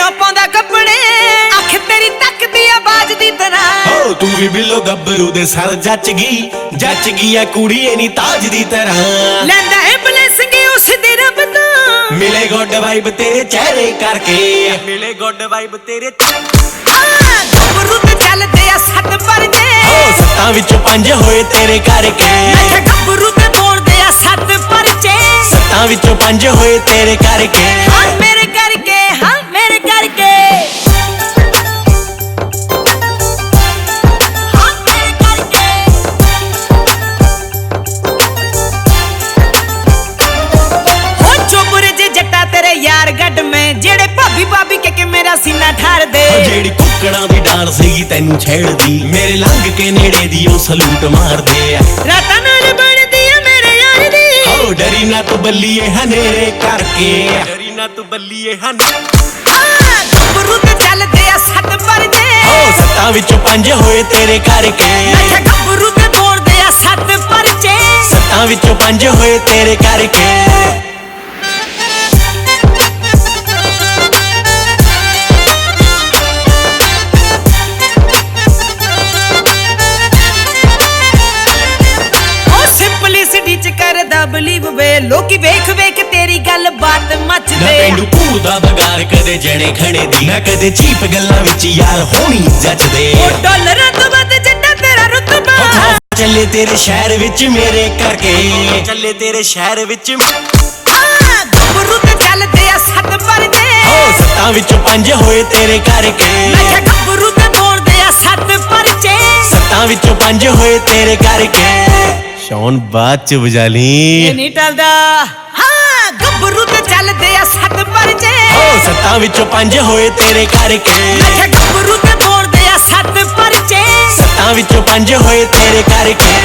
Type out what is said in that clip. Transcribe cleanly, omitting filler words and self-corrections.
ਕਿਉਂ ਪਾਉਂਦਾ ਕੱਪੜੇ ਅੱਖ ਤੇਰੀ ਤੱਕਦੀ ਆਵਾਜ਼ ਦੀ ਤਰ੍ਹਾਂ ਓ ਤੂੰ ਵੀ ਬਿੱਲੋ ਗੱਭਰੂ ਦੇ ਸਰ ਜੱਚ ਗਈ ਐ ਕੁੜੀਏ ਨੀ ਤਾਜ ਦੀ ਤਰ੍ਹਾਂ ਲੈਂਦਾ ਹੈ ਬਲੇਸਿੰਗ ਉਸ ਦੀ ਰੱਬ ਤੋਂ ਮਿਲੇ ਗੁੱਡ ਵਾਈਬ ਤੇਰੇ ਚਿਹਰੇ ਕਰਕੇ ਮਿਲੇ ਗੁੱਡ ਵਾਈਬ ਤੇਰੇ ਗੱਭਰੂ ਤੇ ਚੱਲਦੇ ਆ 7 ਪਰਦੇ ਓ 7 ਵਿੱਚੋਂ 5 ਹੋਏ ਤੇਰੇ ਕਰਕੇ ਮੈਂ ਕਿਹਾ ਗੱਭਰੂ ਤੇ ਬੋਲਦੇ ਆ 7 ਪਰਚੇ 7 ਵਿੱਚੋਂ 5 ਹੋਏ ਤੇਰੇ ਕਰਕੇ ਹਾਂ ਮੇਰੇ ਕਰਕੇ ਹਾਂ ਮੇਰੇ ਕਰਕੇ यार गड में जेड़े भाभी भाभी के मेरा सीना ठार दे जेड़ी कुकड़ा दी डाल सीगी तेनू छेड़दी मेरे लंघ के नेड़े दी ओ सलूट मार दे रातां नाल बनदी है मेरे यार दी ओ डरी ना तू बल्लीए हनेरे करके डरी ना तू बल्लीए गभरू ते चलदे आ 7 परदे ओ 7 ਵਿੱਚੋਂ 5 ਹੋਏ ਤੇਰੇ ਕਰਕੇ मैं क्या गभरू ते बोलदे आ 7 परचे 7 ਵਿੱਚੋਂ 5 ਹੋਏ ਤੇਰੇ ਕਰਕੇ ਬਲੀਵ ਵੇ ਲੋਕੀ ਵੇਖ ਵੇਖ ਤੇਰੀ ਗੱਲ ਬਾਤ ਮੱਚਦੇ ਮੈਨੂੰ ਭੂਦਾ ਬਗਾਰ ਕਦੇ ਜਣੇ ਖਣੇ ਦੀ ਨਾ ਕਦੇ ਚੀਪ ਗੱਲਾਂ ਵਿੱਚ ਯਾਰ ਹੋਣੀ ਜੱਜਦੇ ਉਹ ਡਾਲਰਾਂ ਤੋਂ ਵੱਧ ਜਿੱਡਾ ਤੇਰਾ ਰੁਤਬਾ ਚੱਲੇ ਤੇਰੇ ਸ਼ਹਿਰ ਵਿੱਚ ਮੇਰੇ ਕਰਕੇ ਚੱਲੇ ਤੇਰੇ ਸ਼ਹਿਰ ਵਿੱਚ ਗੱਭਰੂ ਤੇ ਚੱਲਦੇ ਆ 7 ਪਰਦੇ ਓ 7 ਵਿੱਚੋਂ 5 ਹੋਏ ਤੇਰੇ ਕਰਕੇ ਮੈਂ ਕਿਹਾ ਗੱਭਰੂ ਤੇ ਬੋਲਦੇ ਆ 7 ਪਰਚੇ 7 ਵਿੱਚੋਂ 5 ਹੋਏ ਤੇਰੇ ਕਰਕੇ ਸ਼ੌਨ ਬਾਅਦ ਚ ਵਜਾ ਲਈ ਇਹ ਨਹੀਂ ਟਲਦਾ ਹਾਂ ਗੱਭਰੂ ਤੇ ਚੱਲਦੇ ਆ 7 ਪਰਚੇ ਓ 7 ਵਿੱਚੋਂ 5 ਹੋਏ ਤੇਰੇ ਕਰਕੇ ਮੈਂ ਕਿਹਾ ਗੱਭਰੂ ਤੇ ਬੋਲਦੇ ਆ 7 ਪਰਚੇ 7 ਵਿੱਚੋਂ 5 ਹੋਏ ਤੇਰੇ ਕਰਕੇ